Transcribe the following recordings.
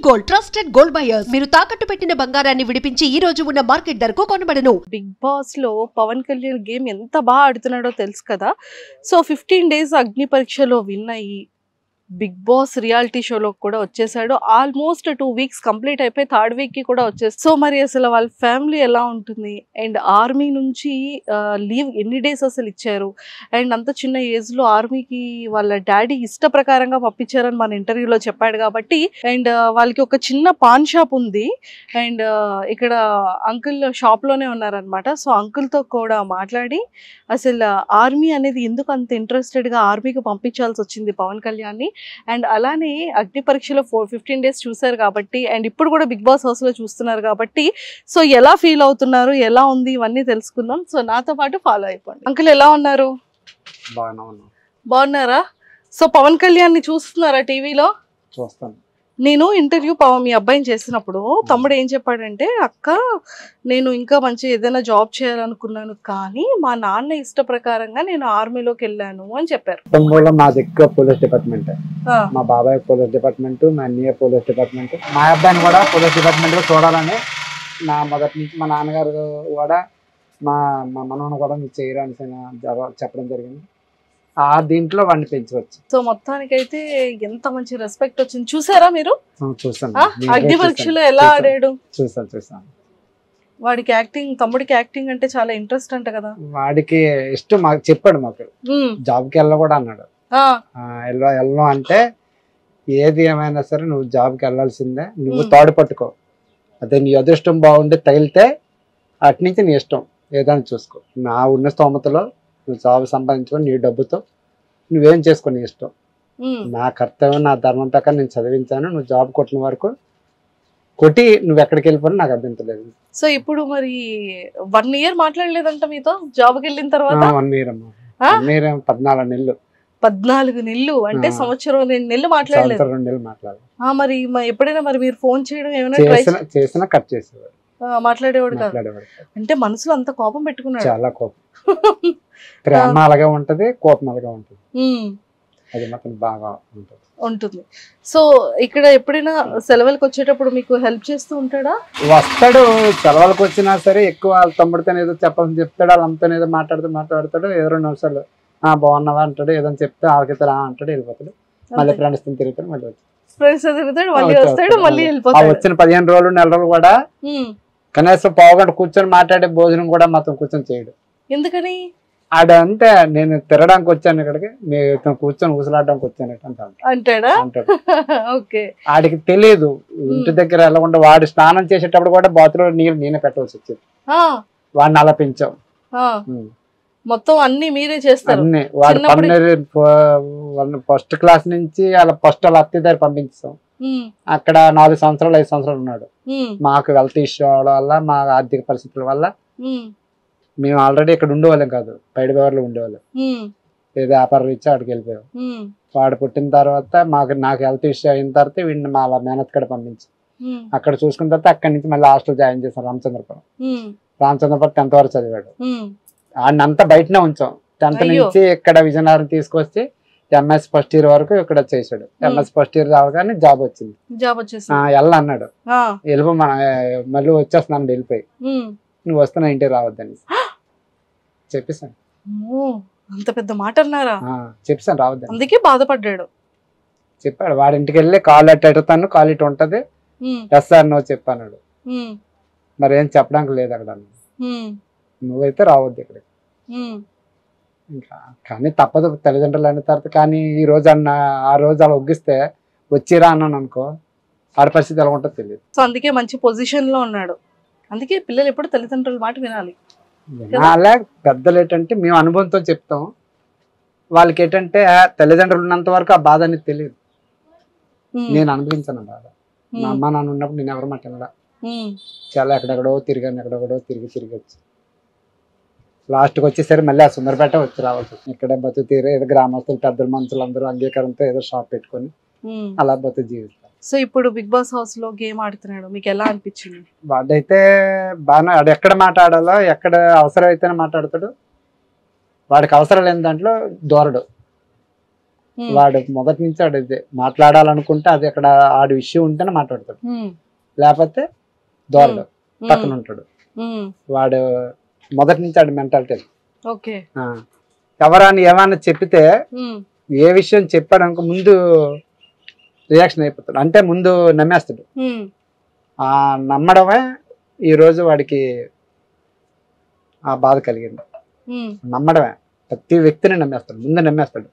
Gold trusted gold buyers మీరు తాకట్టు పెట్టిన బంగారాన్ని విడిపించి ఈ రోజు ఉన్న మార్కెట్ ధరకు కొనబడను. బిగ్ బాస్ లో పవన్ కళ్యాణ్ గేమ్ ఎంత బాగా ఆడుతున్నాడో తెలుసు కదా. సో 15 days అగ్ని పరీక్షలో విన్ అయ్యి బిగ్ బాస్ రియాలిటీ షోలో కూడా వచ్చేసాడు. ఆల్మోస్ట్ 2 weeks కంప్లీట్ అయిపోయి 3rd week కి కూడా వచ్చేసి. సో మరి అసలు వాళ్ళ ఫ్యామిలీ ఎలా ఉంటుంది అండ్ ఆర్మీ నుంచి లీవ్ ఎన్ని డేస్ అసలు ఇచ్చారు అండ్ అంత చిన్న ఏజ్ లో ఆర్మీకి వాళ్ళ డాడీ ఇష్ట ప్రకారంగా పంపించారని మన ఇంటర్వ్యూలో చెప్పాడు కాబట్టి. అండ్ వాళ్ళకి ఒక చిన్న పాన్ షాప్ ఉంది అండ్ ఇక్కడ అంకుల్ షాప్ లోనే ఉన్నారనమాట. సో అంకుల్ తో కూడా మాట్లాడి అసలు ఆర్మీ అనేది ఎందుకు అంత ఇంట్రెస్టెడ్ గా ఆర్మీకి పంపించాల్సి వచ్చింది పవన్ కళ్యాణ్ ని. అండ్ అలానే అగ్ని పరీక్షలో 15 days చూసారు కాబట్టి అండ్ ఇప్పుడు కూడా బిగ్ బాస్ హౌస్ లో చూస్తున్నారు కాబట్టి సో ఎలా ఫీల్ అవుతున్నారు, ఎలా ఉంది, ఇవన్నీ తెలుసుకుందాం. సో నాతో పాటు ఫాలో అయిపోండి. అంకుల్ ఎలా ఉన్నారు? బాగున్నారా? సో పవన్ కళ్యాణ్ ని చూస్తున్నారా టీవీలో? చూస్తాను. నేను ఇంటర్వ్యూ మీ అబ్బాయిని చేసినప్పుడు తమ్ముడు ఏం చెప్పాడంటే, అక్క నేను ఇంకా మంచి ఏదైనా జాబ్ చేయాలనుకున్నాను కానీ మా నాన్న ఇష్ట ప్రకారంగా నేను ఆర్మీలోకి వెళ్ళాను అని చెప్పారు. కుటుంబంలో మాది ఎక్కువ పోలీస్ డిపార్ట్మెంట్. మా బాబాయ్ పోలీస్ డిపార్ట్మెంట్, మా అన్నయ్య పోలీస్ డిపార్ట్మెంట్. మా అబ్బాయిని కూడా పోలీస్ డిపార్ట్మెంట్ లో చూడాలని నా మొదటి నుంచి మా నాన్నగారు కూడా మా మనవను కూడా మీరు చేయడానికి చెప్పడం జరిగింది. ఆ దీంట్లో వాడిని పెంచవచ్చు. సో మొత్తానికైతే ఎంత మంచి రెస్పెక్ట్ వచ్చింది చూసారా మీరు? చూసాను. అగ్ని పరీక్షలో ఎలా ఆడాడు చూసాను. వాడికి యాక్టింగ్, తమ్ముడికి యాక్టింగ్ అంటే చాలా ఇంట్రెస్ట్ అంట కదా. వాడికి ఇష్టం. మాకు చెప్పాడు, మాకు జాబ్కి వెళ్ళ కూడా అన్నాడు. వెళ్ళను అంటే ఏది ఏమైనా సరే నువ్వు జాబ్కి వెళ్ళాల్సిందే, నువ్వు తాడు పట్టుకో, అదే నీ అదృష్టం బాగుండి తగిలితే అటు నుంచి నీ ఇష్టం ఏదైనా చూసుకో. నా ఉన్న స్తోమతలో నువ్వు జాబ్ సంపాదించుకొని నీ డబ్బుతో నువ్వేం చేసుకుని ఇష్టం. నా కర్తవ్యం, నా ధర్మం ప్రకారం నేను చదివించాను. నువ్వు జాబ్ కొట్టిన వరకు కొట్టి నువ్వు ఎక్కడికి వెళ్ళిపోయినా నాకు అభ్యంతరం లేదు. సో ఇప్పుడు మరి 1 year మాట్లాడలేదంట మీతో జాబ్కి వెళ్ళిన తర్వాత? 1 year అమ్మా. 1 year 14 నెలలు. 14 నెలలు అంటే సంవత్సరం 2 నెలలు మాట్లాడలేదు. 2 నెలలు మాట్లాడాలి. మరి ఎప్పుడైనా మరి మీరు ఫోన్ చేయడం ఏమైనా చేసినా కట్ చేసేవాడు, మాట్లాడేవాడు కాదు. అంటే మనసులో అంత కోపం పెట్టుకున్నాడు. చాలా కోపం. ప్రేమ అలాగే ఉంటది, కోపం అలాగే ఉంటది. అది మాత్రం బాగా ఉంటుంది. సో ఇక్కడ ఎప్పుడైనా సెలవులకు వచ్చేటప్పుడు మీకు హెల్ప్ చేస్తూ ఉంటాడా? వస్తాడు. సెలవులకు వచ్చినా సరే ఎక్కువ వాళ్ళ తమ్ముడితో ఏదో చెప్పాలని చెప్తాడు, వాళ్ళ అమ్మతో ఏదో మాట్లాడుతాడు. ఏదో 2 నిమిషాలు బాగున్నావా అంటాడు, ఏదైనా చెప్తే ఆళ్ళకి అంటాడు, వెళ్ళిపోతాడు. మళ్ళీ ఫ్రెండ్స్ తో తిరుగుతాడు, మళ్ళీ వచ్చిన 15 రోజులు 1 నెల రోజులు కూడా కనీసం పావుగంట కూర్చొని మాట్లాడే భోజనం కూడా మాత్రం కూర్చొని చేయడు. ఎందుకని? ఆడంటే నేను తిరగడానికి వచ్చాను ఇక్కడికి, మేము కూర్చొని ఊసలాడడానికి వచ్చాను అంటాడా? అంటాడు. ఆడికి తెలియదు ఇంటి దగ్గర వెళ్ళకుండా. వాడు స్నానం చేసేటప్పుడు కూడా బాతులో నీళ్ళు నేనే పెట్టవలసి వచ్చేది. వాడిని అలా పెంచాం. మొత్తం అన్ని మీరే చేస్తారు? అన్ని. వాడు ఫస్ట్ క్లాస్ నుంచి అలా ఫస్ట్ వాళ్ళ అత్తే దగ్గర పంపించాం. అక్కడ 4 సంవత్సరాలు 5 సంవత్సరాలు ఉన్నాడు. మాకు హెల్త్ ఇష్యూ అవడం వల్ల, మా ఆర్థిక పరిస్థితుల వల్ల మేము ఆల్రెడీ ఇక్కడ ఉండేవాళ్ళం కాదు, బయట బెవర్లో ఉండేవాళ్ళం. ఏదో వ్యాపారం ఇచ్చి అక్కడికి వెళ్ళిపోయాం. వాడు పుట్టిన తర్వాత నాకు హెల్త్ ఇష్యూ అయిన తర్వాత వీడిని మా మేనత్ కడ పంపించి అక్కడ చూసుకున్న తర్వాత అక్కడి నుంచి మళ్ళీ హాస్టల్ జాయిన్ చేసాం రామచంద్రపురం. 10th వరకు చదివాడు. ఆయన అంతా బయటనే ఉంచాం. 10th నుంచి ఇక్కడ విజయనగరం తీసుకొచ్చి MS ఫస్ట్ ఇయర్ వరకు ఇక్కడ చేసాడు. MS ఫస్ట్ ఇయర్ రావగానే జాబ్ వచ్చింది. వెళ్ళన్నాడు, వెళ్ళిపో మళ్ళీ వచ్చేస్తున్నాను వెళ్ళిపోయి, నువ్వు వస్తున్నా ఇంటికి రావద్దని చెప్పేసాను. అంత పెద్ద మాట అన్నారా? చెప్పాను రావద్దని. అందుకే బాధపడ్డాడు. చెప్పాడు. వాడి ఇంటికి వెళ్ళి కాల్ ఎట్టుతాను, కాల్ ఇటు ఉంటది, సార్ నువ్వు చెప్పాడు. మరి ఏం చెప్పడానికి లేదు అక్కడ, నువ్వైతే రావద్దు ఇక్కడికి. ఇంకా కానీ తప్పదు, తల్లిదండ్రులు అన్న తర్వాత. కానీ ఈ రోజు ఆ రోజు అలా ఒగ్గిస్తే వచ్చిరా అన్నాను అనుకో, ఆడ పరిస్థితి ఎలా ఉంటుందో తెలియదు. సో అందుకే మంచి పొజిషన్ లో ఉన్నాడు. అందుకే పిల్లలు ఎప్పుడు తల్లిదండ్రుల మాట వినాలి. అలా పెద్దలు ఏంటంటే మేము అనుభవంతో చెప్తాం, వాళ్ళకి ఏంటంటే తల్లిదండ్రులు ఉన్నంత వరకు ఆ బాధ అనేది తెలియదు. నేను అనుభవించాను బాధ. మా అమ్మ నాన్న ఉన్నప్పుడు నేను ఎవరి మాట వినడా, చాలా ఎక్కడెక్కడో తిరిగి వచ్చి లాస్ట్కి వచ్చేసరి మళ్ళీ ఆ సుందరపేట వచ్చి రావాల్సి వచ్చింది. ఇక్కడే బతు తీరు ఏదో గ్రామస్తులు పెద్దల మనుషులు అందరూ అంగీకారంతో ఏదో షాప్ పెట్టుకొని అలా బతు జీవిస్తాం. సో ఇప్పుడు బిగ్ బాస్ హౌస్ లో గేమ్ ఆడుతున్నాడు, మీకు ఎలా అనిపించింది? వాడైతే బాగా ఆడు ఎక్కడ మాట్లాడాలో, ఎక్కడ అవసరం అయితేనే మాట్లాడతాడు. వాడికి అవసరం లేని దాంట్లో దూరడు. వాడు మొదటి నుంచి వాడు మాట్లాడాలనుకుంటే అది అక్కడ ఆడి విషయం ఉంటేనే మాట్లాడతాడు, లేకపోతే దూరడు పక్కన ఉంటాడు. వాడు మొదటి నుంచి ఆడి మెంటాలిటీ. ఎవరని ఏమన్నా చెప్పితే ఏ విషయం చెప్పాడు అనుకో ముందు రియాక్షన్ అయిపోతాడు, అంటే ముందు నమ్మేస్తాడు. ఆ నమ్మడమే ఈ రోజు వాడికి ఆ బాధ కలిగింది. నమ్మడమే, ప్రతి వ్యక్తిని నమ్మేస్తాడు, ముందు నమ్మేస్తాడు.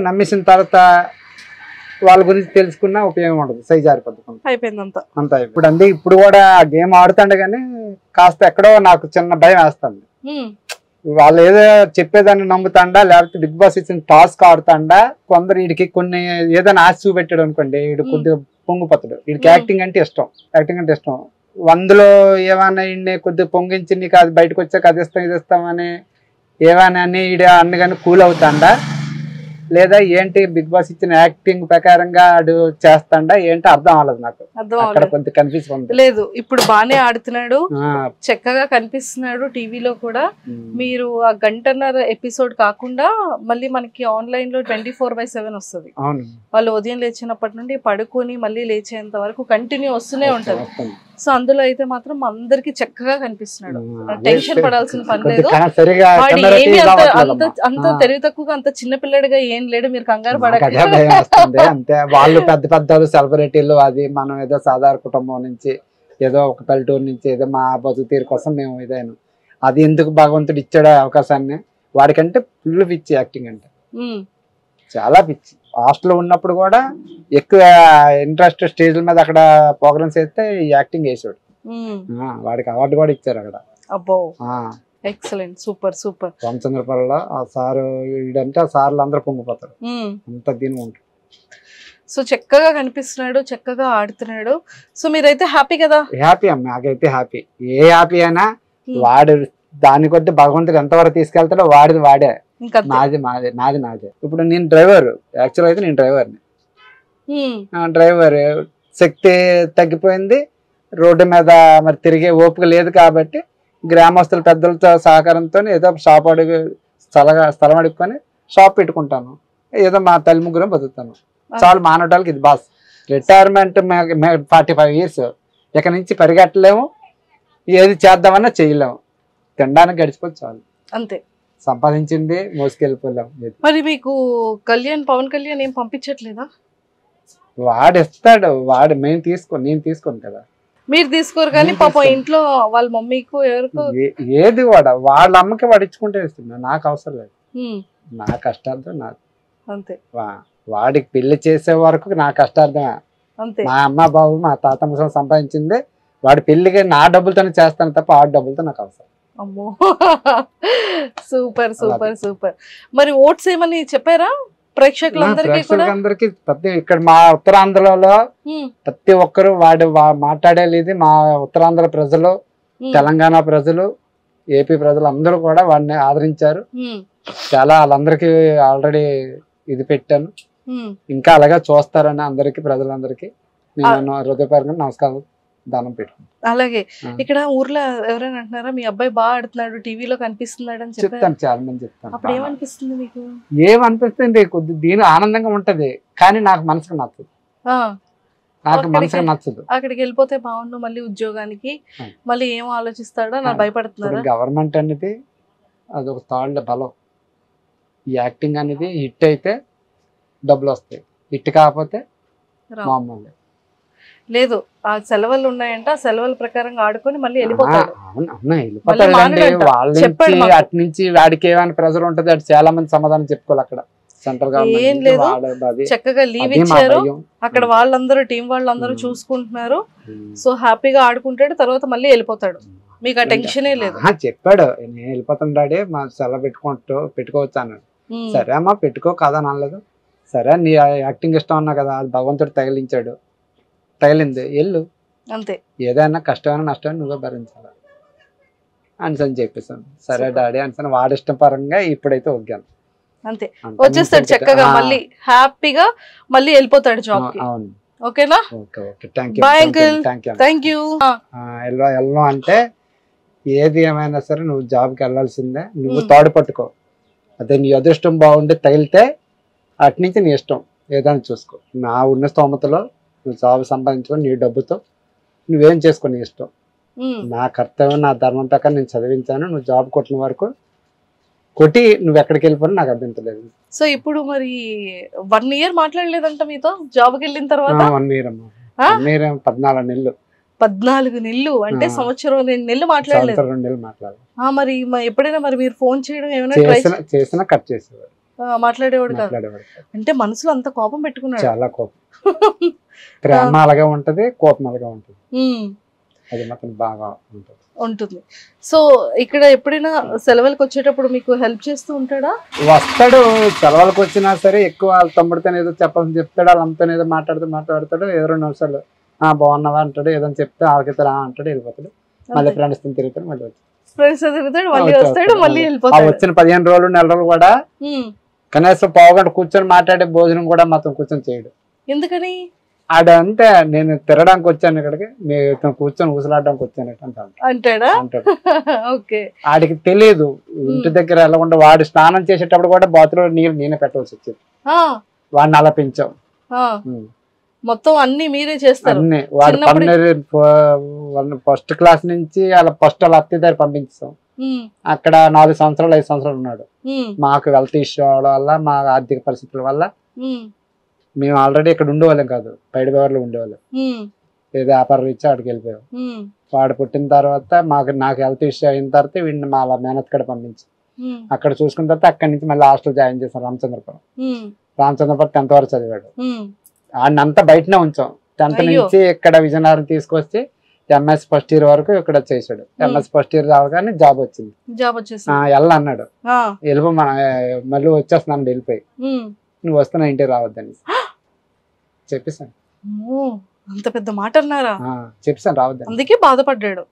నమ్మేసిన తర్వాత వాళ్ళ గురించి తెలుసుకున్నా ఉపయోగం ఉండదు, సై జారిపోతుంది, అంతా. ఇప్పుడు కూడా గేమ్ ఆడుతాండే కానీ కాస్త ఎక్కడో నాకు చిన్న భయం వేస్తుంది. వాళ్ళు ఏదో చెప్పేదాన్ని నమ్ముతాండా, లేకపోతే బిగ్ బాస్ ఇచ్చిన టాస్క్ ఆడుతాండా. కొందరు వీడికి కొన్ని ఏదైనా ఆశ చూపెట్టాడు అనుకోండి, వీడు కొద్దిగా పొంగిపోతాడు. వీడికి యాక్టింగ్ అంటే ఇష్టం. 100లో ఏమన్నా వీడిని కొద్దిగా పొంగించి నీకు అది బయటకు వచ్చాక అది ఇస్తాం ఇది ఇస్తామని ఏమన్నా అని వీడు అన్ని కానీ కూల్ అవుతాండా, లేదా ఏంటి బిగ్ బాస్ ఇచ్చిన యాక్టింగ్ ప్రకారంగా ఆడు చేస్తాండా ఏంటి అర్థం అవ్వలేదు నాకు. అక్కడ కొంత కన్ఫ్యూజ్ ఉంది. లేదు ఇప్పుడు బానే ఆడుతున్నాడు, చక్కగా కనిపిస్తున్నాడు టీవీలో కూడా. మీరు ఆ గంటన్నర ఎపిసోడ్ కాకుండా మళ్ళీ మనకి ఆన్లైన్ లో 24/7 వస్తుంది. వాళ్ళు ఉదయం లేచినప్పటి నుండి పడుకొని మళ్ళీ లేచేంత వరకు కంటిన్యూ వస్తూనే ఉంటది. సో అందులో అయితే మాత్రం అందరికి చక్కగా కనిపిస్తున్నాడు, టెన్షన్ పడాల్సిన పని లేదు. ఏమి అంత తెలివి తక్కువగా అంత చిన్న పిల్లడిగా ఏం లేడు, మీరు కంగారు పడకండి. అంతే వాళ్ళు పెద్ద సెలబ్రిటీలు, అది మనం ఏదో సాధారణ కుటుంబం నుంచి ఏదో ఒక పల్లెటూరు నుంచి ఏదో మా బతుకు తీరు కోసం మేము ఇదైనా అది ఎందుకు భగవంతుడు ఇచ్చాడు అవకాశాన్ని. వాడికంటే ఫుల్ పిచ్చి యాక్టింగ్ అంటే, చాలా పిచ్చి. హాస్టల్లో ఉన్నప్పుడు కూడా ఎక్కువ ఇంట్రెస్ట్ స్టేజ్ల మీద అక్కడ ప్రోగ్రామ్స్ వేస్తే యాక్టింగ్ వేసాడు. వాడికి అవార్డు కూడా ఇచ్చారు అక్కడ. అబ్బో ఎక్సలెంట్, సూపర్ సూపర్. రామచంద్రపల్లిలో ఆ సారు వీడంటే ఆ సార్లు అందరూ పొంగిపోతారు, అంత దీని ఉంటుంది. సో చక్కగా కనిపిస్తున్నాడు, చక్కగా ఆడుతున్నాడు. సో మీరైతే హ్యాపీ కదా? హ్యాపీ అమ్మ, నాకైతే హ్యాపీ. ఏ హ్యాపీ అయినా వాడు దాని కొద్ది భగవంతుడు ఎంతవరకు తీసుకెళ్తాడో వాడిది వాడే, నాదే. ఇప్పుడు నేను డ్రైవర్, యాక్చువల్ అయితే నేను డ్రైవర్ని. డ్రైవర్ శక్తి తగ్గిపోయింది, రోడ్డు మీద మరి తిరిగే ఓపిక లేదు కాబట్టి గ్రామస్తుల పెద్దలతో సహకారంతో ఏదో షాప్ అడుగు స్థలం అడుక్కొని షాప్ పెట్టుకుంటాను. ఏదో మా తల్లి ముగ్గురం బతుకుతాను చాలు. మానవటాలకి ఇది బాస్. రిటైర్మెంట్ 45 years, ఇక నుంచి పరిగెట్టలేము, ఏది చేద్దామన్నా చేయలేము, తినడానికి గడిచిపోతే చాలు, అంతే. సంపాదించింది మోసుకెళ్ళిపోలేము. మరి మీకు పవన్ కళ్యాణ్ ఏం పంపించట్లేదా? వాడు ఇస్తాడు, వాడు నేను తీసుకోను కదా. మీరు తీసుకోరు కానీ పాపం ఇంట్లో వాళ్ళ మమ్మీకు ఎవరికో ఏది వాళ్ళ అమ్మకి వాడు ఇచ్చుకుంటే ఇస్తున్నా, నాకు అవసరం లేదు. నా కష్టాలతో నాకు అంతే. వాడికి పెళ్లి చేసే వరకు నా కష్టార్థమే. మా అమ్మ బాబు మా తాతమ్మ సంపాదించింది, వాడి పెళ్లికి నా డబ్బులతోనే చేస్తాను తప్ప ఆ డబ్బులతో నాకు అవసరం. అమ్మో సూపర్ సూపర్ సూపర్. మరి ఓట్స్ ఏమని చెప్పారా ప్రేక్షకులందరికీ? ప్రతి ఇక్కడ మా ఉత్తరాంధ్రలో ప్రతి ఒక్కరు వాడు మాట్లాడేది. మా ఉత్తరాంధ్ర ప్రజలు, తెలంగాణ ప్రజలు, ఏపీ ప్రజలు అందరూ కూడా వాడిని ఆదరించారు. చాలా వాళ్ళందరికీ ఆల్రెడీ ఇది పెట్టాను, ఇంకా అలాగే చూస్తారని అందరికి ప్రజలందరికీ నేను హృదయపూర్వకంగా నమస్కారం దానం పెట్టుకుంటాను. అలాగే ఇక్కడ ఊర్లో ఎవరైనా అంటున్నారా మీ అబ్బాయి బాగా ఆడుతున్నాడు, టీవీలో కనిపిస్తున్నాడు అని చెప్తాను, చాలా మంది చెప్తాను. అప్పుడు ఏమనిపిస్తుంది మీకు? ఏమనిపిస్తుంది, కొద్ది దీని ఆనందంగా ఉంటది కానీ నాకు మనసుకు నచ్చదు. అక్కడికి వెళ్ళిపోతే బాగుండు, మళ్ళీ ఉద్యోగానికి మళ్ళీ ఏం ఆలోచిస్తాడో నాకు భయపడుతున్నారు. గవర్నమెంట్ అనేది అదొక తాళ్ళ బలం. ఈ యాక్టింగ్ అనేది హిట్ అయితే డబ్బులు వస్తాయి, హిట్ కాకపోతే మామూలు లేదు. ఆ సెలవులు ఉన్నాయంట, ఆ సెలవుల ప్రకారంగా ఆడుకొని మళ్ళీ వెళ్ళిపోతాడు. అటు నుంచి వాడికి ఏమైనా ప్రెజర్ ఉంటది, అటు చాలా మంది సమాధానం చెప్పుకోవాలి. అక్కడ సెంట్రల్ ఏం లేదు, చక్కగా లీవ్ ఇచ్చారు, అక్కడ వాళ్ళందరూ టీం వాళ్ళందరూ చూసుకుంటున్నారు. సో హ్యాపీగా ఆడుకుంటాడు, తర్వాత మళ్ళీ వెళ్ళిపోతాడు. మీకు ఆ టెన్షనే లేదు. చెప్పాడు నేను వెళ్ళిపోతాను డాడీ, మా సెలవు పెట్టుకోవచ్చు అన్నాడు. సరే అమ్మా పెట్టుకో కదా అనలేదు. సరే నీ యాక్టింగ్ ఇష్టం అన్నా కదా, అది భగవంతుడు తగిలింది వెళ్ళు, అంతే. ఏదైనా కష్టమైన నష్టమైన నువ్వే భరించాలి అని చెప్పేసాను. సరే డాడీ అని వాడి ఇష్టం పరంగా ఇప్పుడైతే ఒగ్గాను, అంతే. వచ్చేస్తాడు చక్కగా, మళ్ళీ హ్యాపీగా మళ్ళీ వెళ్ళిపోతాడు జాబ్ కి. అవును, ఓకేనా? Bye uncle, thank you. వెళ్ళను అంటే ఏది ఏమైనా సరే నువ్వు జాబ్కి వెళ్ళాల్సిందే, నువ్వు తాడు పట్టుకో. అదే నీ అదృష్టం బాగుండి తగిలితే అటు నుంచి నీ ఇష్టం ఏదైనా చూసుకో, నా ఉన్న స్తోమతలో నువ్వు జాబ్ సంపాదించుకొని నీ డబ్బుతో నువ్వేం చేసుకో నీ ఇష్టం. నా కర్తవ్యం నా ధర్మం ప్రకారం నేను చదివించాను, నువ్వు జాబ్ కొట్టిన వరకు కొట్టి నువ్వు ఎక్కడికి వెళ్ళిపోయినా నాకు అభ్యంతరం లేదు. సో ఇప్పుడు మరి 1 year మాట్లాడలేదంట మీతో జాబ్కి వెళ్ళిన తర్వాత? 1 year అమ్మా, 1 year 14 నెలలు. 14 నెలలు అంటే సంవత్సరం 2 నెలలు మాట్లాడలేదు. 2 నెలలు మాట్లాడాలి. మరి ఎప్పుడైనా మరి మీరు ఫోన్ చేయడం ఏమైనా చేసినా కట్ చేసేవాడు, మాట్లాడేవాడు కాదు. అంటే మనసులో అంత కోపం పెట్టుకున్నాడు? చాలా కోపం. ప్రేమ అలాగే ఉంటది, కోపం అలాగే ఉంటది, అది మాత్రం బాగా ఉంటుంది. సో ఇక్కడ ఎప్పుడైనా సెలవులకు వచ్చేటప్పుడు మీకు హెల్ప్ చేస్తూ ఉంటాడా? వస్తాడు, సెలవులకు వచ్చినా సరే ఎక్కువ వాళ్ళ తమ్ముడితో ఏదో చెప్పాలని చెప్తాడు, వాళ్ళ అమ్మతో ఏదో మాట్లాడుతాడు, ఏదో 2 నిమిషాలు బాగున్నావా అంటాడు, ఏదైనా చెప్తే ఆగితే అంటాడు, వెళ్ళిపోతాడు. మళ్ళీ ఫ్రెండ్స్ తో తిరుగుతాడు, మళ్ళీ వచ్చిన 15 రోజులు 1 నెల రోజులు కూడా కనీసం పావుగంట కూర్చొని మాట్లాడే భోజనం కూడా మొత్తం కూర్చొని చేయడు. ఎందుకని? ఆడంటే నేను తిరగడానికి వచ్చాను ఇక్కడికి, మేము కూర్చొని ఊసలాడడానికి వచ్చాను అంటాడా? అంటాడు. ఓకే. ఆడికి తెలియదు ఇంటి దగ్గర వెళ్ళకుండా, వాడు స్నానం చేసేటప్పుడు కూడా బాతులో నీళ్ళు నేనే పెట్టవలసి వచ్చేది. వాడిని అలా పెంచాం. మొత్తం అన్ని మీరే చేస్తారు? అన్ని. వాడు ఫస్ట్ క్లాస్ నుంచి అలా ఫస్ట్ వాళ్ళ అత్తయ్య దగ్గర పంపించాం. అక్కడ 4 సంవత్సరాలు 5 సంవత్సరాలు ఉన్నాడు. మాకు వెల్త్ ఇష్యూ అవడం వల్ల, మా ఆర్థిక పరిస్థితుల వల్ల మేము ఆల్రెడీ ఇక్కడ ఉండేవాళ్ళం కాదు, బయటలో ఉండేవాళ్ళం. ఏదో వ్యాపారం ఇచ్చి అక్కడికి వెళ్ళిపోయాం. వాడు పుట్టిన తర్వాత నాకు హెల్త్ ఇష్యూ అయిన తర్వాత వీడిని మా మేనత్ కడ పంపించి అక్కడ చూసుకున్న తర్వాత అక్కడి నుంచి మళ్ళీ హాస్టల్ జాయిన్ చేసాం రామచంద్రపురం. 10th వరకు చదివాడు. ఆయన అంతా బయటనే ఉంచాం. 10th నుంచి ఇక్కడ విజయనగరం తీసుకొచ్చి MS ఫస్ట్ ఇయర్ వరకు ఇక్కడ చేశాడు. MS ఫస్ట్ ఇయర్ రావగానే జాబ్ వచ్చింది. వెళ్ళా అన్నాడు, వెళ్ళిపో మళ్ళీ వచ్చేస్తున్నాను వెళ్ళిపోయి, నువ్వు వస్తున్నా ఇంటికి రావద్దని చెప్పేసాను. అంత పెద్ద మాట అన్నారా? చెప్పాను రావద్దని. అందుకే బాధపడ్డాడు.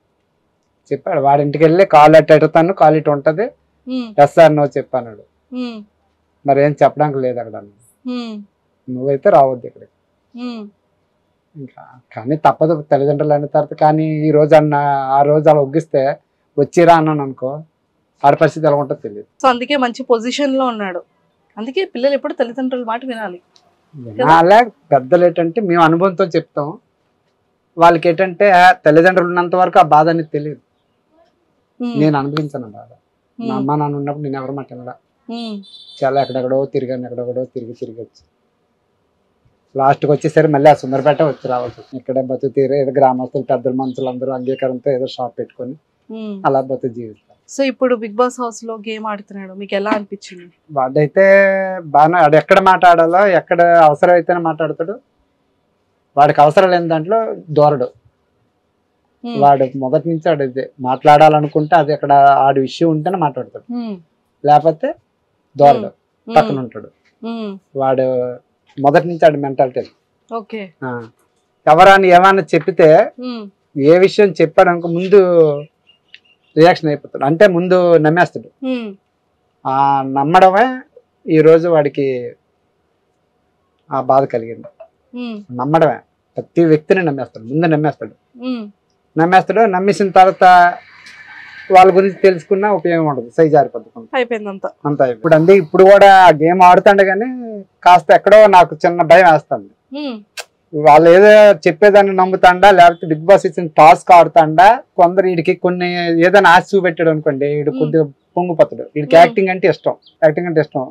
చెప్పాడు. వాడి ఇంటికి వెళ్ళి కాల్ ఎట్టుతాను, కాల్ ఇటు ఉంటది, సార్ నువ్వు చెప్పాడు. మరి ఏం చెప్పడానికి లేదు అక్కడ, నువ్వైతే రావద్దు ఇక్కడికి. ఇంకా కానీ తప్పదు, తల్లిదండ్రులు అన్న తర్వాత. కానీ ఈ రోజు ఆ రోజు అలా ఒగ్గిస్తే వచ్చిరా అన్నాను అనుకో, ఆడ పరిస్థితి ఎలా ఉంటుందో తెలియదు. సో అందుకే మంచి పొజిషన్ లో ఉన్నాడు. అందుకే పిల్లలు ఎప్పుడు తల్లిదండ్రుల మాట వినాలి. అలా పెద్దలు ఏంటంటే మేము అనుభవంతో చెప్తాం, వాళ్ళకి ఏంటంటే తల్లిదండ్రులు ఉన్నంత వరకు ఆ బాధ అనేది తెలియదు. నేను అనుభవించాను బాధ. మా అమ్మ నాన్న ఉన్నప్పుడు నేను ఎవరి మాట వినడా, చాలా ఎక్కడెక్కడో తిరిగి వచ్చి లాస్ట్కి వచ్చేసరి మళ్ళీ ఆ సుందరపేట వచ్చి రావాల్సి వచ్చింది. ఇక్కడే బతు తీరు ఏదో గ్రామస్తులు పెద్దల మనుషులు అందరూ అంగీకారంతో ఏదో షాప్ పెట్టుకొని అలా బతు జీవిస్తారు. సో ఇప్పుడు బిగ్ బాస్ హౌస్ లో గేమ్ ఆడుతున్నాడు, మీకు ఎలా అనిపించింది? వాడైతే బాగా ఆడు ఎక్కడ మాట్లాడాలో, ఎక్కడ అవసరం అయితేనే మాట్లాడతాడు. వాడికి అవసరం లేని దాంట్లో దూరడు. వాడు మొదటి నుంచి ఆడైతే మాట్లాడాలనుకుంటే అది అక్కడ ఆడి విషయం ఉంటేనే మాట్లాడతాడు, లేకపోతే దూరడు, పక్కన ఉంటాడు. వాడు మొదటి నుంచి ఆడి మెంటాలిటీ. ఎవరని ఏమన్నా చెప్పితే ఏ విషయం చెప్పాడు అనుకో ముందు రియాక్షన్ అయిపోతాడు, అంటే ముందు నమ్మేస్తాడు. ఆ నమ్మడమే ఈ రోజు వాడికి ఆ బాధ కలిగింది. నమ్మడమే, ప్రతి వ్యక్తిని నమ్మేస్తాడు, ముందు నమ్మేస్తాడు. నమ్మేసిన తర్వాత వాళ్ళ గురించి తెలుసుకున్నా ఉపయోగం ఉండదు, సై జారిపోతుంది అంతా. ఇప్పుడు కూడా గేమ్ ఆడుతాండే కానీ కాస్త ఎక్కడో నాకు చిన్న భయం వేస్తుంది. వాళ్ళు ఏదో చెప్పేదాన్ని నమ్ముతాండా, లేకపోతే బిగ్ బాస్ ఇచ్చిన టాస్క్ ఆడుతాండా. కొందరు వీడికి కొన్ని ఏదైనా ఆశ చూపెట్టాడు అనుకోండి, వీడు కొద్దిగా పొంగిపోతాడు. వీడికి యాక్టింగ్ అంటే ఇష్టం.